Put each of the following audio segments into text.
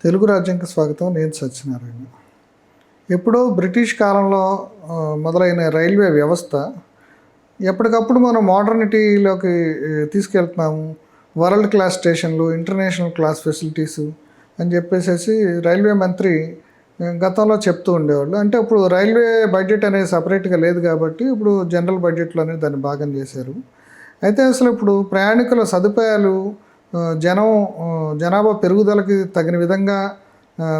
తెలుగు రాజ్యంకి స్వాగతం. నేను సత్యనారాయణ. ఎప్పుడో బ్రిటిష్ కాలంలో మొదలైన రైల్వే వ్యవస్థ ఎప్పటికప్పుడు మనం మోడర్నిటీలోకి తీసుకెళ్తున్నాము. వరల్డ్ క్లాస్ స్టేషన్లు, ఇంటర్నేషనల్ క్లాస్ ఫెసిలిటీసు అని చెప్పేసి రైల్వే మంత్రి గతంలో చెప్తూ ఉండేవాళ్ళు. అంటే ఇప్పుడు రైల్వే బడ్జెట్ అనేది సపరేట్గా లేదు కాబట్టి ఇప్పుడు జనరల్ బడ్జెట్లో అనేది దాన్ని భాగం చేశారు. అయితే అసలు ఇప్పుడు ప్రయాణికుల సదుపాయాలు జనాభా పెరుగుదలకి తగిన విధంగా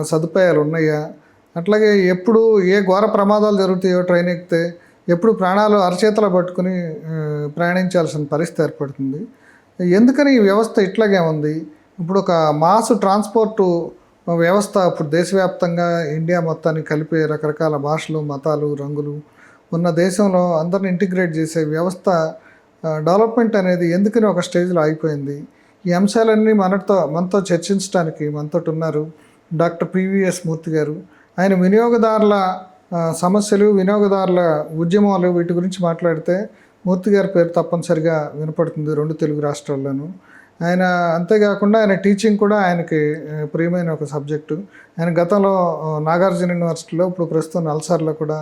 సదుపాయాలు ఉన్నాయా? అట్లాగే ఎప్పుడు ఏ ఘోర ప్రమాదాలు జరుగుతాయో ట్రైన్ ఎక్కితే ఎప్పుడు ప్రాణాలు అరచేతలో పట్టుకుని ప్రయాణించాల్సిన పరిస్థితి ఏర్పడుతుంది. ఎందుకని ఈ వ్యవస్థ ఇట్లాగే ఉంది? ఇప్పుడు ఒక మాస్ ట్రాన్స్పోర్టు వ్యవస్థ ఇప్పుడు దేశవ్యాప్తంగా ఇండియా మొత్తాన్ని కలిపే రకరకాల భాషలు, మతాలు, రంగులు ఉన్న దేశంలో అందరిని ఇంటిగ్రేట్ చేసే వ్యవస్థ డెవలప్మెంట్ అనేది ఎందుకని ఒక స్టేజ్లో ఆగిపోయింది? ఈ అంశాలన్నీ మనతో చర్చించడానికి మనతో ఉన్నారు డాక్టర్ పివిఎస్ మూర్తి గారు. ఆయన వినియోగదారుల సమస్యలు, వినియోగదారుల ఉద్యమాలు వీటి గురించి మాట్లాడితే మూర్తి గారి పేరు తప్పనిసరిగా వినపడుతుంది రెండు తెలుగు రాష్ట్రాల్లోనూ. ఆయన అంతేకాకుండా ఆయన టీచింగ్ కూడా ఆయనకి ప్రియమైన ఒక సబ్జెక్టు. ఆయన గతంలో నాగార్జున యూనివర్సిటీలో, ఇప్పుడు ప్రస్తుతం నల్సార్లో కూడా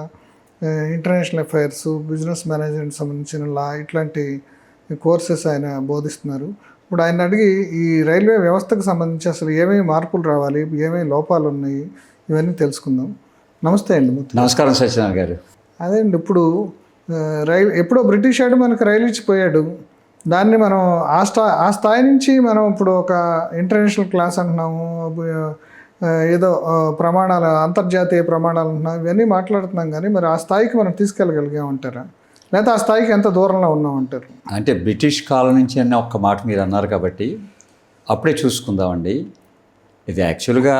ఇంటర్నేషనల్ అఫైర్స్, బిజినెస్ మేనేజ్మెంట్ సంబంధించిన లా ఇట్లాంటి కోర్సెస్ ఆయన బోధిస్తున్నారు. ఇప్పుడు ఆయన అడిగి ఈ రైల్వే వ్యవస్థకు సంబంధించి అసలు ఏమేమి మార్పులు రావాలి, ఏమేమి లోపాలు ఉన్నాయి, ఇవన్నీ తెలుసుకుందాం. నమస్తే అండి. నమస్కారం సత్యనారాయణ గారు. అదే అండి, ఇప్పుడు ఎప్పుడో బ్రిటిష్ వాడు మనకు రైలు ఇచ్చిపోయాడు. దాన్ని మనం ఆ స్థాయి నుంచి మనం ఇప్పుడు ఒక ఇంటర్నేషనల్ క్లాస్ అంటున్నాము, ఏదో ప్రమాణాలు, అంతర్జాతీయ ప్రమాణాలు అంటున్నాం, ఇవన్నీ మాట్లాడుతున్నాం. కానీ మరి ఆ స్థాయికి మనం తీసుకెళ్ళగలిగామంటారా, లేదా ఆ స్థాయికి ఎంత దూరంలో ఉన్నామంటారు? అంటే బ్రిటిష్ కాలం నుంచి అన్న ఒక్క మాట మీరు అన్నారు కాబట్టి అప్పుడే చూసుకుందామండి. ఇది యాక్చువల్గా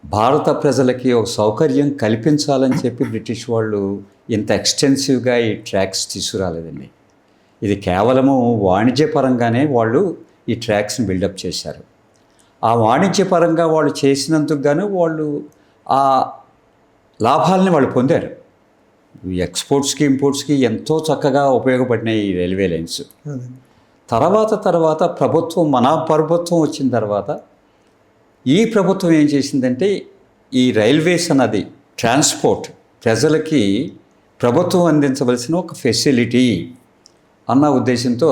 భారత ప్రజలకి ఒక సౌకర్యం కల్పించాలని చెప్పి బ్రిటిష్ వాళ్ళు ఇంత ఎక్స్టెన్సివ్గా ఈ ట్రాక్స్ తీసుకురాలేదండి. ఇది కేవలము వాణిజ్యపరంగానే వాళ్ళు ఈ ట్రాక్స్ని బిల్డప్ చేశారు. ఆ వాణిజ్యపరంగా వాళ్ళు చేసినందుకు గాను వాళ్ళు ఆ లాభాలని వాళ్ళు పొందారు. ఎక్స్పోర్ట్స్కి, ఇంపోర్ట్స్కి ఎంతో చక్కగా ఉపయోగపడినాయి ఈ రైల్వే లైన్స్. తర్వాత మన ప్రభుత్వం వచ్చిన తర్వాత ఈ ప్రభుత్వం ఏం చేసిందంటే ఈ రైల్వేస్ అన్నది ట్రాన్స్పోర్ట్ ప్రజలకి ప్రభుత్వం అందించవలసిన ఒక ఫెసిలిటీ అన్న ఉద్దేశంతో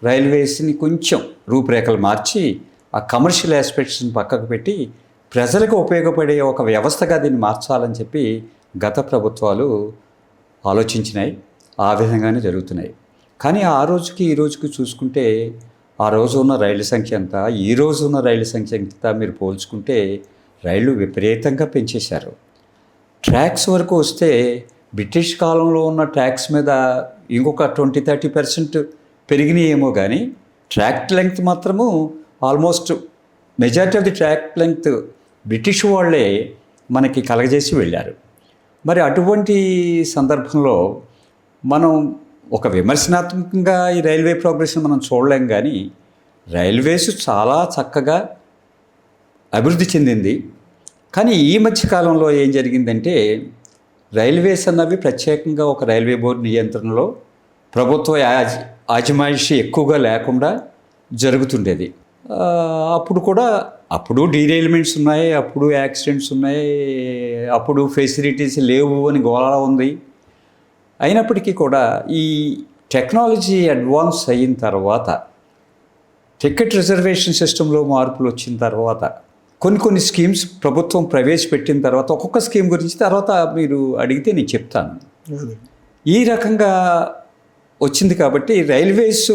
రైల్వేస్ని కొంచెం రూపురేఖలు మార్చి ఆ కమర్షియల్ ఆస్పెక్ట్స్ని పక్కకు పెట్టి ప్రజలకు ఉపయోగపడే ఒక వ్యవస్థగా దీన్ని మార్చాలని చెప్పి గత ప్రభుత్వాలు ఆలోచించినాయి. ఆ విధంగానే జరుగుతున్నాయి. కానీ ఆ రోజుకి ఈ రోజుకి చూసుకుంటే ఆ రోజు ఉన్న రైళ్ల సంఖ్య ఎంత, ఈ రోజు ఉన్న రైళ్ల సంఖ్య ఎంత మీరు పోల్చుకుంటే రైళ్లు విపరీతంగా పెంచేశారు. ట్రాక్స్ వరకు వస్తే బ్రిటిష్ కాలంలో ఉన్న ట్రాక్స్ మీద ఇంకొక 20-30% పెరిగినాయేమో కానీ ట్రాక్ లెంగ్త్ మాత్రము almost majority of the track length British వాళ్ళే మనకి కలగజేసి వెళ్ళారు. మరి అటువంటి సందర్భంలో మనం ఒక విమర్శనాత్మకంగా ఈ రైల్వే ప్రోగ్రెస్ని మనం చూడలేం. కానీ రైల్వేస్ చాలా చక్కగా అభివృద్ధి చెందింది. కానీ ఈ మధ్య కాలంలో ఏం జరిగిందంటే రైల్వేస్ అన్నవి ప్రత్యేకంగా ఒక రైల్వే బోర్డు నియంత్రణలో ప్రభుత్వ ఆజమాయిషి ఎక్కువగా లేకుండా జరుగుతుండేది. అప్పుడు డీరైల్మెంట్స్ ఉన్నాయి, అప్పుడు యాక్సిడెంట్స్ ఉన్నాయి, అప్పుడు ఫెసిలిటీస్ లేవు అని గోళ ఉంది. అయినప్పటికీ కూడా ఈ టెక్నాలజీ అడ్వాన్స్ అయిన తర్వాత, టికెట్ రిజర్వేషన్ సిస్టంలో మార్పులు వచ్చిన తర్వాత, కొన్ని స్కీమ్స్ ప్రభుత్వం ప్రవేశపెట్టిన తర్వాత, ఒక్కొక్క స్కీమ్ గురించి తర్వాత మీరు అడిగితే నేను చెప్తాను. ఈ రకంగా వచ్చింది కాబట్టి రైల్వేస్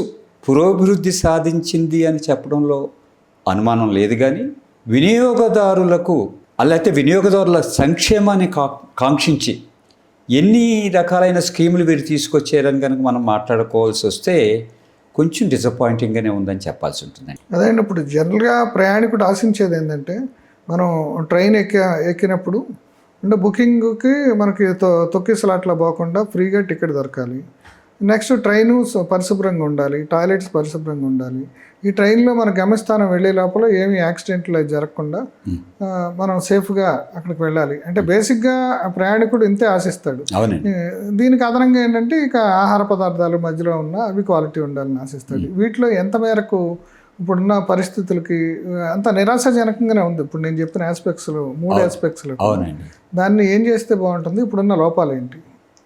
పురోభివృద్ధి సాధించింది అని చెప్పడంలో అనుమానం లేదు. కానీ వినియోగదారులకు అలాగే వినియోగదారుల సంక్షేమాన్ని కాంక్షించి ఎన్ని రకాలైన స్కీములు వీరు తీసుకొచ్చారని కనుక మనం మాట్లాడుకోవాల్సి వస్తే కొంచెం డిసప్పాయింటింగ్గానే ఉందని చెప్పాల్సి ఉంటుంది. అదే ఇప్పుడు జనరల్గా ప్రయాణికుడు ఆశించేది ఏంటంటే, మనం ట్రైన్ ఎక్కినప్పుడు అంటే బుకింగ్కి మనకి తొక్కిసలాట్లా పోకుండా ఫ్రీగా టికెట్ దొరకాలి. నెక్స్ట్ ట్రైను పరిశుభ్రంగా ఉండాలి, టాయిలెట్స్ పరిశుభ్రంగా ఉండాలి. ఈ ట్రైన్లో మన గమ్యస్థానం వెళ్ళే లోపల ఏమి యాక్సిడెంట్లు జరగకుండా మనం సేఫ్గా అక్కడికి వెళ్ళాలి. అంటే బేసిక్గా ప్రయాణికుడు ఇంతే ఆశిస్తాడు. దీనికి అదనంగా ఏంటంటే ఇక ఆహార పదార్థాలు మధ్యలో ఉన్న అవి క్వాలిటీ ఉండాలని ఆశిస్తాడు. వీటిలో ఎంత మేరకు ఇప్పుడున్న పరిస్థితులకి అంత నిరాశాజనకంగానే ఉంది. ఇప్పుడు నేను చెప్పిన ఆస్పెక్ట్స్లో 3 ఆస్పెక్ట్స్లో అవునండి. దాన్ని ఏం చేస్తే బాగుంటుంది? ఇప్పుడున్న లోపాలు ఏంటి?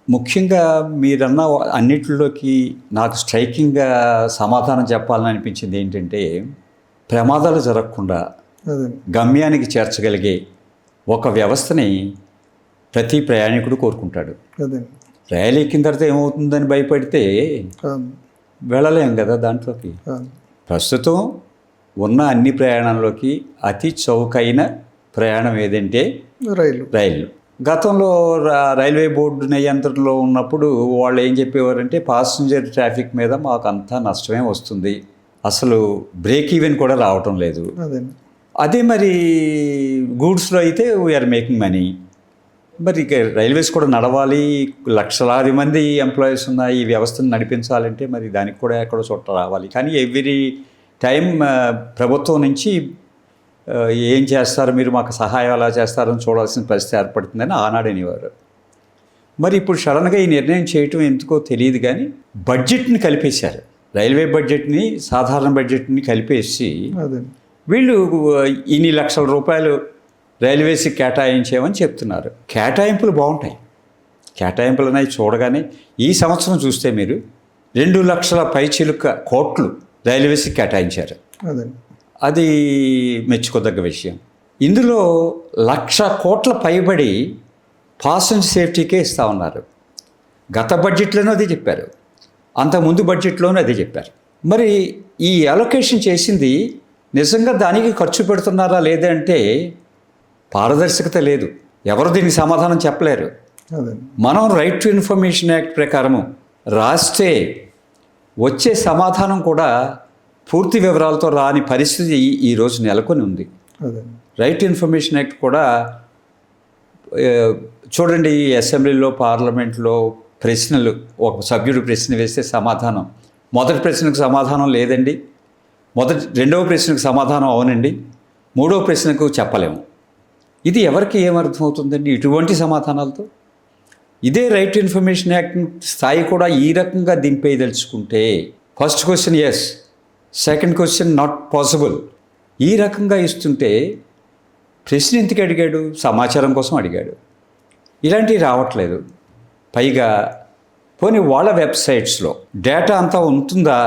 ముఖ్యంగా మీరన్న అన్నిటిలోకి నాకు స్ట్రైకింగ్గా సమాధానం చెప్పాలని అనిపించింది ఏంటంటే, ప్రమాదాలు జరగకుండా అదే గమ్యానికి చేర్చగలిగే ఒక వ్యవస్థని ప్రతి ప్రయాణికుడు కోరుకుంటాడు. అదే రైలు ఎక్కిన తర్వాత ఏమవుతుందని భయపడితే అవును వెళ్ళలేం కదా దాంట్లోకి. అవును ప్రస్తుతం ఉన్న అన్ని ప్రయాణాల్లోకి అతి చౌకైన ప్రయాణం ఏదంటే రైలు. గతంలో రైల్వే బోర్డు నియంత్రణలో ఉన్నప్పుడు వాళ్ళు ఏం చెప్పేవారంటే, పాసింజర్ ట్రాఫిక్ మీద మాకు అంతా నష్టమే వస్తుంది, అసలు బ్రేక్ ఈవెన్ కూడా రావటం లేదు. అదే మరి గూడ్స్లో అయితే వీఆర్ మేకింగ్ మనీ. మరి ఇక రైల్వేస్ కూడా నడవాలి, లక్షలాది మంది ఎంప్లాయీస్ ఉన్న ఈ వ్యవస్థను నడిపించాలంటే మరి దానికి కూడా ఎక్కడో చోట రావాలి. కానీ ఎవ్రీ టైం ప్రభుత్వం నుంచి ఏం చేస్తారు మీరు, మాకు సహాయం ఎలా చేస్తారని చూడాల్సిన పరిస్థితి ఏర్పడుతుందని ఆనాడు అనేవారు. మరి ఇప్పుడు సడన్గా ఈ నిర్ణయం చేయటం ఎందుకో తెలియదు, కానీ బడ్జెట్ని కలిపేశారు. రైల్వే బడ్జెట్ని సాధారణ బడ్జెట్ని కలిపేసి వీళ్ళు ఇన్ని లక్షల రూపాయలు రైల్వేస్కి కేటాయించామని చెప్తున్నారు. కేటాయింపులు బాగుంటాయి, కేటాయింపులు అనేవి చూడగానే ఈ సంవత్సరం చూస్తే మీరు 2 లక్షల పైచిలుక కోట్లు రైల్వేస్కి కేటాయించారు. అది మెచ్చుకోదగ్గ విషయం. ఇందులో 1,00,000 కోట్ల పైబడి పాసెంజర్ సేఫ్టీకే ఇస్తూ ఉన్నారు. గత బడ్జెట్లోనూ అదే చెప్పారు, అంతకుముందు బడ్జెట్లోనూ అదే చెప్పారు. మరి ఈ అలొకేషన్ చేసింది నిజంగా దానికి ఖర్చు పెడుతున్నారా లేదంటే పారదర్శకత లేదు. ఎవరు దీనికి సమాధానం చెప్పలేరు. మనం రైట్ టు ఇన్ఫర్మేషన్ యాక్ట్ ప్రకారము రాస్తే వచ్చే సమాధానం కూడా పూర్తి వివరాలతో రాని పరిస్థితి ఈరోజు నెలకొని ఉంది. రైట్ టు ఇన్ఫర్మేషన్ యాక్ట్ కూడా చూడండి, అసెంబ్లీలో పార్లమెంట్లో ప్రశ్నలు, ఒక సభ్యుడు ప్రశ్న వేస్తే సమాధానం, మొదటి ప్రశ్నకు సమాధానం లేదండి, రెండవ ప్రశ్నకు సమాధానం అవునండి, మూడవ ప్రశ్నకు చెప్పలేము. ఇది ఎవరికి ఏమర్థమవుతుందండి ఇటువంటి సమాధానాలతో? ఇదే రైట్ టు ఇన్ఫర్మేషన్ యాక్ట్ స్థాయి కూడా ఈ రకంగా దింపేయదలుచుకుంటే, first question yes, second question not possible, ఈ రకంగా ఇస్తుంటే ప్రశ్న ఎందుకు అడిగాడు? సమాచారం కోసం అడిగాడు. ఇలాంటివి రావట్లేదు. పైగా పోనీ వాళ్ళ వెబ్సైట్స్లో డేటా అంతా ఉంటుందా,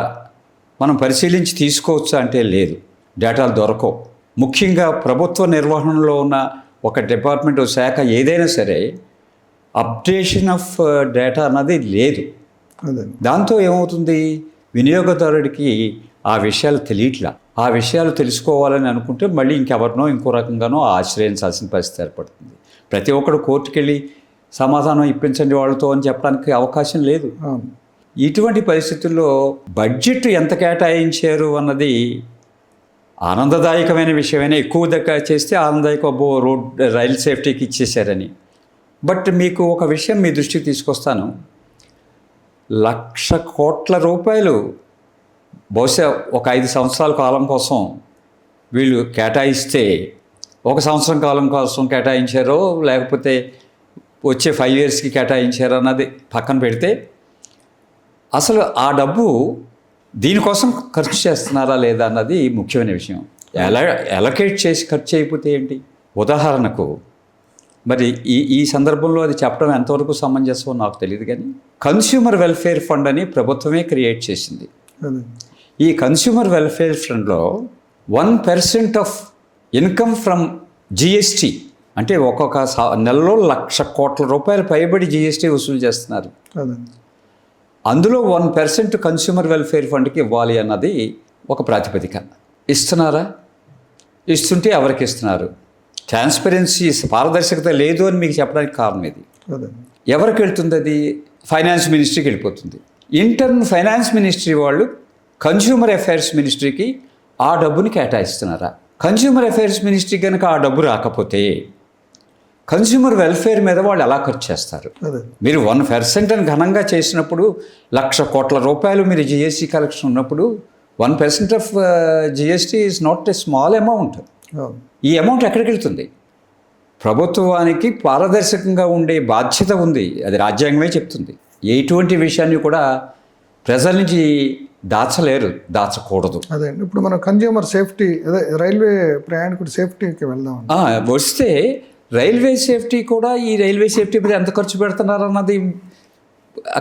మనం పరిశీలించి తీసుకోవచ్చా అంటే లేదు, డేటాలు దొరకవు. ముఖ్యంగా ప్రభుత్వ నిర్వహణలో ఉన్న ఒక డిపార్ట్మెంట్, శాఖ ఏదైనా సరే అప్డేషన్ ఆఫ్ డేటా అన్నది లేదు. దాంతో ఏమవుతుంది, వినియోగదారుడికి ఆ విషయాలు తెలియట్లా. ఆ విషయాలు తెలుసుకోవాలని అనుకుంటే మళ్ళీ ఇంకెవరినో ఇంకో రకంగానో ఆశ్రయించాల్సిన పరిస్థితి ఏర్పడుతుంది. ప్రతి ఒక్కరు కోర్టుకు వెళ్ళి సమాధానం ఇప్పించండి వాళ్ళతో అని చెప్పడానికి అవకాశం లేదు. ఇటువంటి పరిస్థితుల్లో బడ్జెట్ ఎంత కేటాయించారు అన్నది ఆనందదాయకమైన విషయమైనా, ఎక్కువ దగ్గర చేస్తే ఆనందదాయక, రైల్ సేఫ్టీకి ఇచ్చేశారని. బట్ మీకు ఒక విషయం మీ దృష్టికి తీసుకొస్తాను. 1,00,000 కోట్ల రూపాయలు బహుశా ఒక 5 సంవత్సరాల కాలం కోసం వీళ్ళు కేటాయిస్తే, 1 సంవత్సరం కాలం కోసం కేటాయించారో లేకపోతే వచ్చే 5 ఇయర్స్కి కేటాయించారో అన్నది పక్కన పెడితే, అసలు ఆ డబ్బు దీనికోసం ఖర్చు చేస్తున్నారా లేదా అన్నది ముఖ్యమైన విషయం. అలొకేట్ చేసి ఖర్చు అయిపోతే ఏంటి? ఉదాహరణకు మరి ఈ సందర్భంలో అది చెప్పడం ఎంతవరకు సమంజసమో నాకు తెలియదు, కానీ కన్స్యూమర్ వెల్ఫేర్ ఫండ్ అని ప్రభుత్వమే క్రియేట్ చేసింది. ఈ కన్స్యూమర్ వెల్ఫేర్ ఫండ్లో 1% ఆఫ్ ఇన్కమ్ ఫ్రమ్ జిఎస్టీ, అంటే ఒక్కొక్క నెలలో 1,00,000 కోట్ల రూపాయలు పైబడి జిఎస్టీ వసూలు చేస్తున్నారు. అందులో 1% కన్స్యూమర్ వెల్ఫేర్ ఫండ్కి ఇవ్వాలి అన్నది ఒక ప్రాతిపదిక. ఇస్తున్నారా? ఇస్తుంటే ఎవరికి ఇస్తున్నారు? ట్రాన్స్పరెన్సీ, పారదర్శకత లేదు అని మీకు చెప్పడానికి కారణం ఇది. ఎవరికి వెళ్తుంది అది? ఫైనాన్స్ మినిస్ట్రీకి వెళ్ళిపోతుంది. ఇంటర్న్ ఫైనాన్స్ మినిస్ట్రీ వాళ్ళు కన్స్యూమర్ అఫైర్స్ మినిస్ట్రీకి ఆ డబ్బుని కేటాయిస్తున్నారా? కన్స్యూమర్ అఫైర్స్ మినిస్ట్రీ కనుక ఆ డబ్బు రాకపోతే కన్స్యూమర్ వెల్ఫేర్ మీద వాళ్ళు ఎలా ఖర్చు చేస్తారు? మీరు 1% అని ఘనంగా చేసినప్పుడు 1,00,000 కోట్ల రూపాయలు మీరు జిఎస్టీ కలెక్షన్ ఉన్నప్పుడు 1% of GST is not a small amount. ఈ అమౌంట్ ఎక్కడికి వెళ్తుంది? ప్రభుత్వానికి పారదర్శకంగా ఉండే బాధ్యత ఉంది, అది రాజ్యాంగమే చెప్తుంది. ఎటువంటి విషయాన్ని కూడా ప్రజల నుంచి దాచలేరు, దాచకూడదు. అదే ఇప్పుడు మనం కన్జ్యూమర్ సేఫ్టీ, అదే రైల్వే ప్రయాణికుడి సేఫ్టీకి వెళ్దాం. వస్తే రైల్వే సేఫ్టీ కూడా, ఈ రైల్వే సేఫ్టీ మీద ఎంత ఖర్చు పెడుతున్నారు అన్నది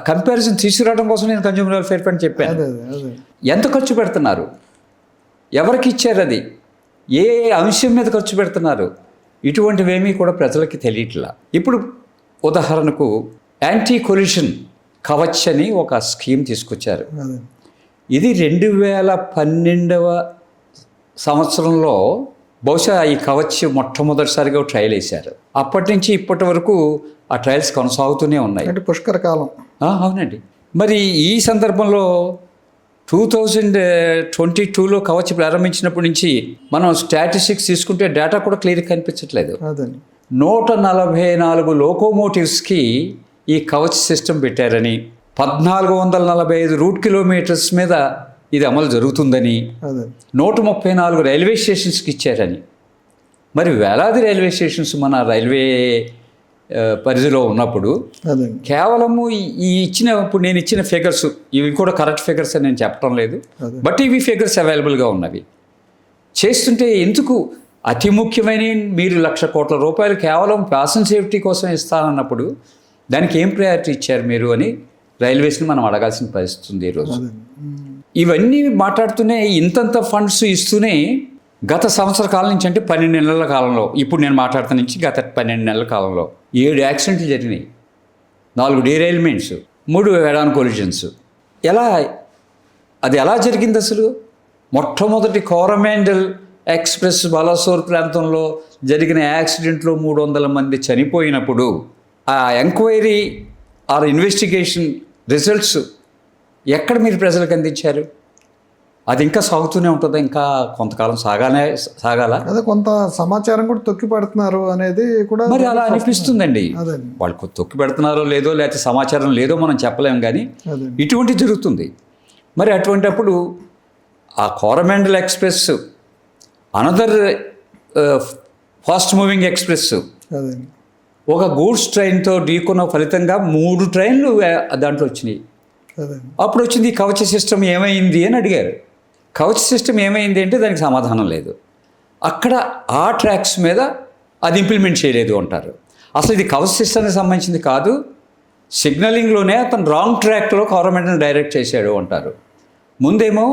కంపారిజన్ తీసుకురావడం కోసం నేను కన్జ్యూమర్ వెల్ఫేర్ ఫండ్ చెప్పాను. అదే అదే అదే ఎంత ఖర్చు పెడుతున్నారు, ఎవరికి ఇచ్చారు, అది ఏ అంశం మీద ఖర్చు పెడుతున్నారు, ఇటువంటివేమీ కూడా ప్రజలకి తెలియట్లా. ఇప్పుడు ఉదాహరణకు యాంటీ కొల్యూషన్ కవచ్ అని ఒక స్కీమ్ తీసుకొచ్చారు. అదే ఇది 2012వ సంవత్సరంలో బహుశా ఈ కవచ్ మొట్టమొదటిసారిగా ట్రయల్ వేశారు. అప్పటి నుంచి ఇప్పటి వరకు ఆ ట్రయల్స్ కొనసాగుతూనే ఉన్నాయి. అంటే పుష్కర కాలం. అవునండి. మరి ఈ సందర్భంలో 2022లో కవచ్ ప్రారంభించినప్పటి నుంచి మనం స్టాటిస్టిక్స్ తీసుకుంటే డేటా కూడా క్లియర్గా కనిపించట్లేదు. అదే 144 లోకోమోటివ్స్కి ఈ కవచ్ సిస్టమ్ పెట్టారని, 1445 రూట్ కిలోమీటర్స్ మీద ఇది అమలు జరుగుతుందని, 134 రైల్వే స్టేషన్స్కి ఇచ్చారని. మరి వేలాది రైల్వే స్టేషన్స్ మన రైల్వే పరిధిలో ఉన్నప్పుడు కేవలము ఈ ఇప్పుడు నేను ఇచ్చిన ఫిగర్స్, ఇవి కూడా కరెక్ట్ ఫిగర్స్ అని నేను చెప్పడం లేదు, బట్ ఇవి ఫిగర్స్ అవైలబుల్గా ఉన్నవి. చేస్తుంటే ఎందుకు అతి ముఖ్యమైన మీరు 1,00,000 కోట్ల రూపాయలు కేవలం ప్యాసింజర్ సేఫ్టీ కోసం ఇస్తానన్నప్పుడు దానికి ఏం ప్రయారిటీ ఇచ్చారు మీరు అని రైల్వేస్ని మనం అడగాల్సిన పరిస్థితి ఉంది ఈరోజు. ఇవన్నీ మాట్లాడుతూనే ఇంతంత ఫండ్స్ ఇస్తూనే గత సంవత్సర కాలం నుంచి, అంటే 12 నెలల కాలంలో, ఇప్పుడు నేను మాట్లాడుతున్న నుంచి గత 12 నెలల కాలంలో 7 యాక్సిడెంట్లు జరిగినాయి, 4 డీరైల్మెంట్స్, 3 హెడ్-ఆన్ కొలిజన్స్. అది ఎలా జరిగింది అసలు? మొట్టమొదటి కోరమాండల్ ఎక్స్ప్రెస్ బాలాసోర్ ప్రాంతంలో జరిగిన యాక్సిడెంట్లో 300 మంది చనిపోయినప్పుడు ఆ ఎంక్వైరీ ఆర్ ఇన్వెస్టిగేషన్ రిజల్ట్స్ ఎక్కడ మీరు ప్రజలకు అందించారు? అది ఇంకా సాగుతూనే ఉంటుందా? ఇంకా కొంతకాలం సాగాల? అదే కొంత సమాచారం కూడా తొక్కి పెడుతున్నారు అనేది కూడా మరి అలా అనిపిస్తుందండి. వాళ్ళు తొక్కి పెడుతున్నారో లేదో, లేకపోతే సమాచారం లేదో మనం చెప్పలేము, కానీ ఇటువంటి జరుగుతుంది. మరి అటువంటిప్పుడు ఆ Coromandel express another fast moving express ఒక గూడ్స్ ట్రైన్తో ఢీకొన్న ఫలితంగా 3 ట్రైన్లు దాంట్లో వచ్చినాయి. అప్పుడు వచ్చింది కవచ సిస్టమ్ ఏమైంది అని అడిగారు. కవచ సిస్టమ్ ఏమైంది అంటే దానికి సమాధానం లేదు. అక్కడ ఆ ట్రాక్స్ మీద అది ఇంప్లిమెంట్ చేయలేదు అంటారు. అసలు ఇది కవచ సిస్టమ్కి సంబంధించింది కాదు, సిగ్నలింగ్లోనే అతను రాంగ్ ట్రాక్లో గవర్నమెంట్ని డైరెక్ట్ చేశాడు అంటారు. ముందేమో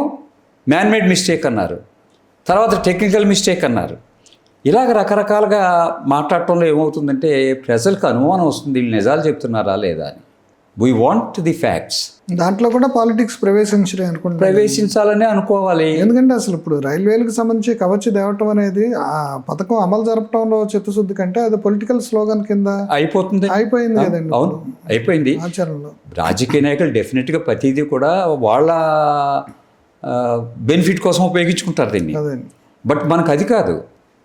మ్యాన్మేడ్ మిస్టేక్ అన్నారు, తర్వాత టెక్నికల్ మిస్టేక్ అన్నారు. ఇలాగ రకరకాలుగా మాట్లాడటంలో ఏమవుతుందంటే ప్రజలకు అనుమానం వస్తుంది, వీళ్ళు నిజాలు చెప్తున్నారా లేదా అని. We want the facts. దాంట్లో కూడా పాలిటిక్స్ ప్రవేశించాలని అనుకోవాలి. ఎందుకంటే అసలు ఇప్పుడు రైల్వేలకు సంబంధించి కవచ్ తేవటం అనేది ఆ పథకం అమలు జరపడంలో చిత్తశుద్ధి కంటే అది పొలిటికల్ స్లోగన్ కింద అయిపోయింది కదండి. అవును, అయిపోయింది. ఆచరణలో రాజకీయ నాయకులు డెఫినెట్గా ప్రతిదీ కూడా వాళ్ళ బెనిఫిట్ కోసం ఉపయోగించుకుంటారు దీన్ని. బట్ మనకు అది కాదు.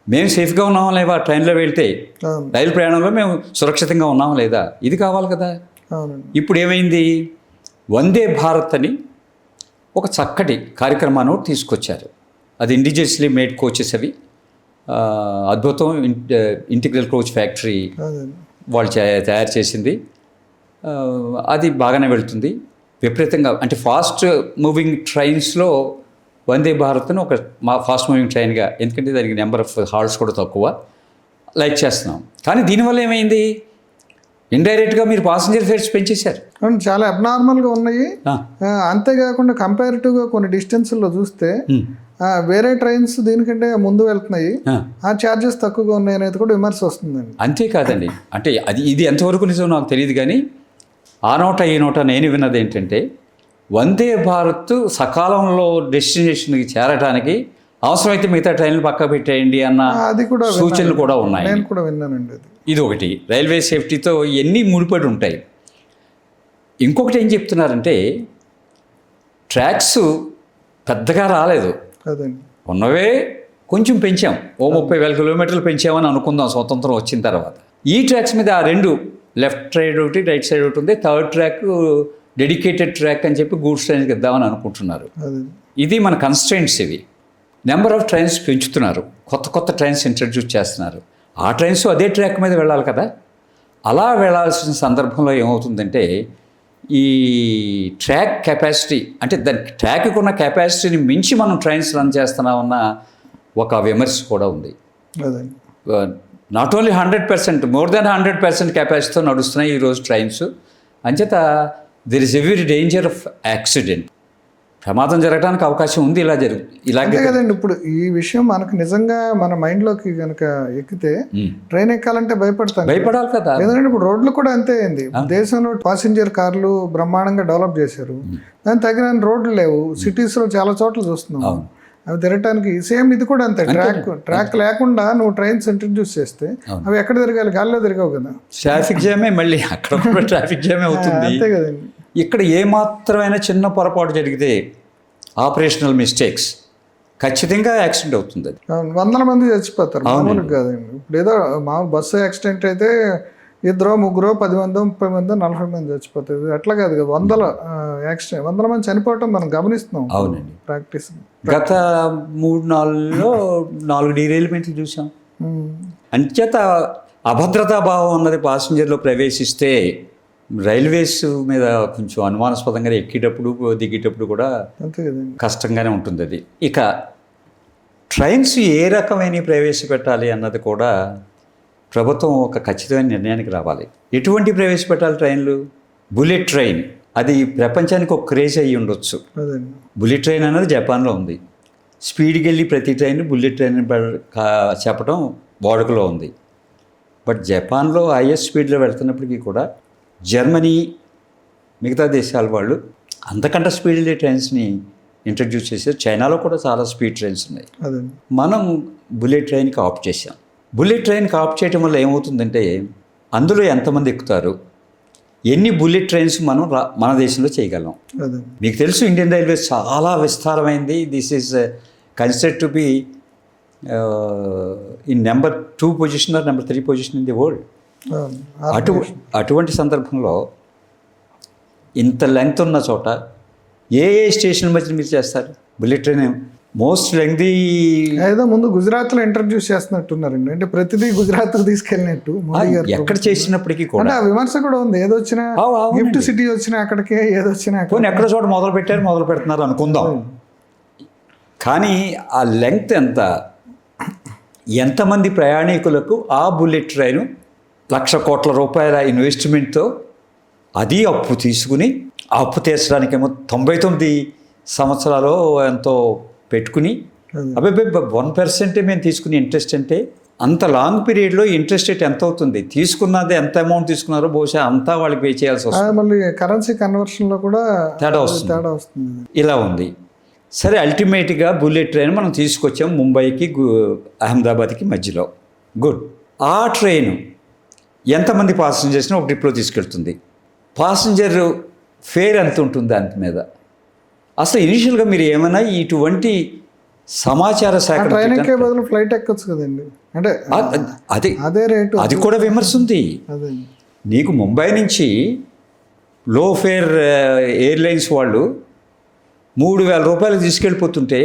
మేము సేఫ్గా ఉన్నామా లేదా, ట్రైన్లో వెళ్తే రైలు ప్రయాణంలో మేము సురక్షితంగా ఉన్నామా లేదా, ఇది కావాలి కదా. ఇప్పుడు ఏమైంది, వందే భారత్ అని ఒక చక్కటి కార్యక్రమాన్ని తీసుకొచ్చారు. అది ఇండిజినస్లీ మేడ్ కోచెస్, అవి అద్భుతం. ఇంటిగ్రల్ కోచ్ ఫ్యాక్టరీ వాళ్ళు తయారు చేసింది. అది బాగానే వెళ్తుంది విపరీతంగా. అంటే ఫాస్ట్ మూవింగ్ ట్రైన్స్లో వందే భారత్ అని ఒక ఫాస్ట్ మూవింగ్ ట్రైన్గా, ఎందుకంటే దానికి నెంబర్ ఆఫ్ హాల్స్ కూడా తక్కువ, లైక్ చేస్తున్నాం. కానీ దీనివల్ల ఏమైంది, ఇండైరెక్ట్గా మీరు పాసింజర్ ఫేర్స్ పెంచేశారు. చాలా అబ్నార్మల్గా ఉన్నాయి. అంతేకాకుండా కంపారిటివ్గా కొన్ని డిస్టెన్స్లో చూస్తే వేరే ట్రైన్స్ దీనికంటే ముందు వెళ్తున్నాయి, ఆ ఛార్జెస్ తక్కువగా ఉన్నాయి అనేది కూడా విమర్శ వస్తుందండి. అంతేకాదండి, అంటే ఇది ఎంతవరకు నిజం నాకు తెలియదు, కానీ ఆ నోట ఈ నోట నేను విన్నది ఏంటంటే వందే భారత్ సకాలంలో డెస్టినేషన్కి చేరడానికి అవసరమైతే మిగతా ట్రైన్లు పక్క పెట్టేయండి అన్న అది కూడా సూచనలు కూడా ఉన్నాయి. నేను కూడా విన్నానండి. ఇది ఒకటి, రైల్వే సేఫ్టీతో ఎన్ని ముడిపడి ఉంటాయి. ఇంకొకటి ఏం చెప్తున్నారంటే ట్రాక్స్ పెద్దగా రాలేదు, ఉన్నవే కొంచెం పెంచాం, 30,000 కిలోమీటర్లు పెంచామని అనుకుందాం స్వతంత్రం వచ్చిన తర్వాత. ఈ ట్రాక్స్ మీద ఆ 2 లెఫ్ట్ సైడ్ ఒకటి రైట్ సైడ్ ఒకటి ఉంది, థర్డ్ ట్రాక్ డెడికేటెడ్ ట్రాక్ అని చెప్పి గూడ్స్ ట్రైన్స్కి ఇద్దామని అనుకుంటున్నారు. ఇది మన కన్స్ట్రెంట్స్. ఇవి నెంబర్ ఆఫ్ ట్రైన్స్ పెంచుతున్నారు, కొత్త ట్రైన్స్ ఇంట్రడ్యూస్ చేస్తున్నారు. ఆ ట్రైన్స్ అదే ట్రాక్ మీద వెళ్ళాలి కదా. అలా వెళ్ళాల్సిన సందర్భంలో ఏమవుతుందంటే ఈ ట్రాక్ కెపాసిటీ అంటే దాని ట్రాక్కి ఉన్న కెపాసిటీని మించి మనం ట్రైన్స్ రన్ చేస్తున్నామన్న ఒక విమర్శ కూడా ఉంది. అదండి. నాట్ ఓన్లీ 100%, మోర్ దాన్ 100% కెపాసిటీతో నడుస్తున్నాయి ఈరోజు ట్రైన్స్. అంచేత there is every danger of accident, ప్రమాదం జరగడానికి అవకాశం ఉంది. అంతే కదండి. ఇప్పుడు ఈ విషయం మనకు నిజంగా మన మైండ్లోకి కనుక ఎక్కితే ట్రైన్ ఎక్కాలంటే భయపడాలి కదా. ఎందుకంటే ఇప్పుడు రోడ్లు కూడా అంతే అయింది. దేశంలో ప్యాసింజర్ కార్లు బ్రహ్మాండంగా డెవలప్ చేశారు, దానికి తగిన రోడ్లు లేవు. సిటీస్లో చాలా చోట్ల చూస్తున్నాం అవి తిరగటానికి. సేమ్ ఇది కూడా అంతే, ట్రాక్ లేకుండా నువ్వు ట్రైన్స్ ఇంట్రడ్యూస్ చేస్తే అవి ఎక్కడ తిరగాలి? గాలిలో తిరగవు కదా. ట్రాఫిక్ జామే, మళ్ళీ అక్కడ కూడా ట్రాఫిక్ జామే అవుతుంది. అంతే కదండి. ఇక్కడ ఏమాత్రమైన చిన్న పొరపాటు జరిగితే ఆపరేషనల్ మిస్టేక్స్ ఖచ్చితంగా యాక్సిడెంట్ అవుతుంది. అది వందల మంది చచ్చిపోతారు, మామూలుగా కాదండి. ఇప్పుడు ఏదో మామూలు బస్సు యాక్సిడెంట్ అయితే 2, 3, 10 మంది, 30 మంది, 40 మంది చచ్చిపోతారు. అట్లా కాదు కదా, వందల మంది చనిపోవటం మనం గమనిస్తున్నాం. అవునండి. ప్రాక్టీస్ గత 3-4లో 4 డీరైల్మెంట్లు చూసాం. అంచేత అభద్రతా భావం అన్నది పాసింజర్లో ప్రవేశిస్తే రైల్వేస్ మీద కొంచెం అనుమానాస్పదంగా ఎక్కేటప్పుడు దిగేటప్పుడు కూడా కష్టంగానే ఉంటుంది. అది ఇక ట్రైన్స్ ఏ రకమైన ప్రవేశపెట్టాలి అన్నది కూడా ప్రభుత్వం ఒక ఖచ్చితమైన నిర్ణయానికి రావాలి. ఎటువంటి ప్రవేశపెట్టాలి ట్రైన్లు? బుల్లెట్ ట్రైన్ అది ప్రపంచానికి ఒక క్రేజ్ అయ్యి ఉండొచ్చు. బుల్లెట్ ట్రైన్ అనేది జపాన్లో ఉంది. స్పీడ్కి వెళ్ళి ప్రతి ట్రైన్ బుల్లెట్ ట్రైన్ చెప్పడం వాడుకలో ఉంది. బట్ జపాన్లో హైయెస్ట్ స్పీడ్లో వెళ్తున్నప్పటికీ కూడా జర్మనీ, మిగతా దేశాల వాళ్ళు అంతకంటే స్పీడ్ ట్రైన్స్ని ఇంట్రడ్యూస్ చేశారు. చైనాలో కూడా చాలా స్పీడ్ ట్రైన్స్ ఉన్నాయి. మనం బుల్లెట్ ట్రైన్కి ఆప్ట్ చేసాం. బుల్లెట్ ట్రైన్కి ఆప్ట్ చేయడం వల్ల ఏమవుతుందంటే అందులో ఎంతమంది ఎక్కుతారు, ఎన్ని బుల్లెట్ ట్రైన్స్ మనం మన దేశంలో చేయగలం. మీకు తెలుసు ఇండియన్ రైల్వేస్ చాలా విస్తారమైంది. This is considered to be in number 2 position or number 3 position in the world. అటువంటి సందర్భంలో ఇంత లెంగ్త్ ఉన్న చోట ఏ స్టేషన్ మధ్య మీరు చేస్తారు బుల్లెట్ ట్రైన్? మోస్ట్ లెంగ్తీ ఏదో ముందు గుజరాత్లో ఇంట్రడ్యూస్ చేస్తున్నట్టున్నారండి, అంటే ప్రతిదీ గుజరాత్కి తీసుకెళ్ళినట్టు ఎక్కడ చేసినప్పటికీ కూడా విమర్శ కూడా ఉంది. ఏదొచ్చినా గిఫ్ట్ సిటీ వచ్చినా అక్కడికే, ఏదొచ్చినా ఎక్కడ చోట మొదలు పెడుతున్నారు అనుకుందాం. కానీ ఆ లెంగ్త్ ఎంతమంది ప్రయాణికులకు ఆ బుల్లెట్ ట్రైను ₹1,00,000 కోట్ల ఇన్వెస్ట్మెంట్తో అది అప్పు తీసుకుని, ఆ అప్పు తీర్చడానికేమో 99 సంవత్సరాలు ఎంతో పెట్టుకుని, అబ్బాయి 1% మేము తీసుకునే ఇంట్రెస్ట్ అంటే అంత లాంగ్ పీరియడ్లో ఇంట్రెస్ట్ రేట్ ఎంత అవుతుంది? తీసుకున్నది ఎంత అమౌంట్ తీసుకున్నారో బహుశా అంతా వాళ్ళకి పే చేయాల్సి వస్తుంది. మళ్ళీ కరెన్సీ కన్వర్షన్లో కూడా తేడా వస్తుంది. ఇలా ఉంది. సరే, అల్టిమేట్గా బుల్లెట్ ట్రైన్ మనం తీసుకొచ్చాం ముంబైకి, అహ్మదాబాద్కి మధ్యలో. గుడ్. ఆ ట్రైన్ ఎంతమంది పాసెంజర్స్ని ఒక ట్రిప్లో తీసుకెళ్తుంది? పాసెంజర్ ఫేర్ ఎంత ఉంటుంది దాని మీద? అసలు ఇనిషియల్గా మీరు ఏమైనా ఇటువంటి సమాచార శాఖ ట్రైన్ ఎక్కే బదులు ఫ్లైట్ ఎక్కొచ్చు కదండి, అంటే అదే రేటు. అది కూడా విమర్శ ఉంది. నీకు ముంబై నుంచి లో ఫేర్ ఎయిర్లైన్స్ వాళ్ళు ₹3,000 తీసుకెళ్ళిపోతుంటే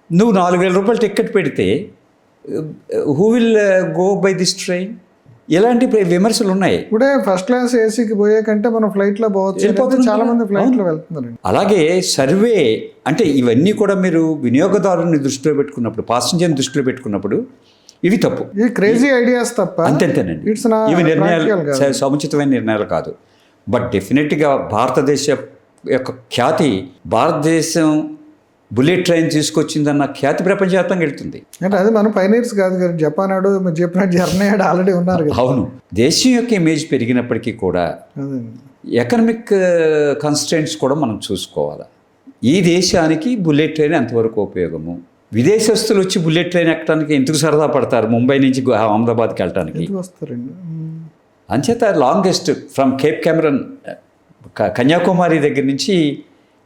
నువ్వు ₹4,000 టికెట్ పెడితే who will go by this train? ఇలాంటి విమర్శలు ఉన్నాయి. ఇప్పుడే ఫస్ట్ క్లాస్ ఏసీకి పోయే కంటే మనం ఫ్లైట్లో పోవచ్చు, చాలా మంది ఫ్లైట్లో వెళ్తున్నారు. అలాగే సర్వే అంటే ఇవన్నీ కూడా మీరు వినియోగదారుని దృష్టిలో పెట్టుకున్నప్పుడు, పాసెంజర్ని దృష్టిలో పెట్టుకున్నప్పుడు ఇవి తప్పు, ఇవి క్రేజీ ఐడియాస్ తప్ప అంతేనండి. ఇవి నిర్ణయాలు సముచితమైన నిర్ణయాలు కాదు. బట్ డెఫినెట్గా భారతదేశ యొక్క ఖ్యాతి, భారతదేశం బుల్లెట్ ట్రైన్ తీసుకొచ్చిందన్న ఖ్యాతి ప్రపంచవ్యాప్తంగా వెళ్తుంది. అంటే అది మన పైనీర్స్ కాదు కదా, జపాన్ ఆడు చెప్పినట్టు జర్నీ ఆడు ఆల్రెడీ ఉన్నారు కదా. అవును, దేశం యొక్క ఇమేజ్ పెరిగినప్పటికీ కూడా ఎకనామిక్ కన్స్ట్రెంట్స్ కూడా మనం చూసుకోవాలి. ఈ దేశానికి బుల్లెట్ ట్రైన్ ఎంతవరకు ఉపయోగము? విదేశస్తులు వచ్చి బుల్లెట్ ట్రైన్ ఎక్కడానికి ఎందుకు సరదా పడతారు ముంబై నుంచి అహ్మదాబాద్కి వెళ్ళడానికి? అంచేత longest from Cape Cameron, Kanyakumari దగ్గర నుంచి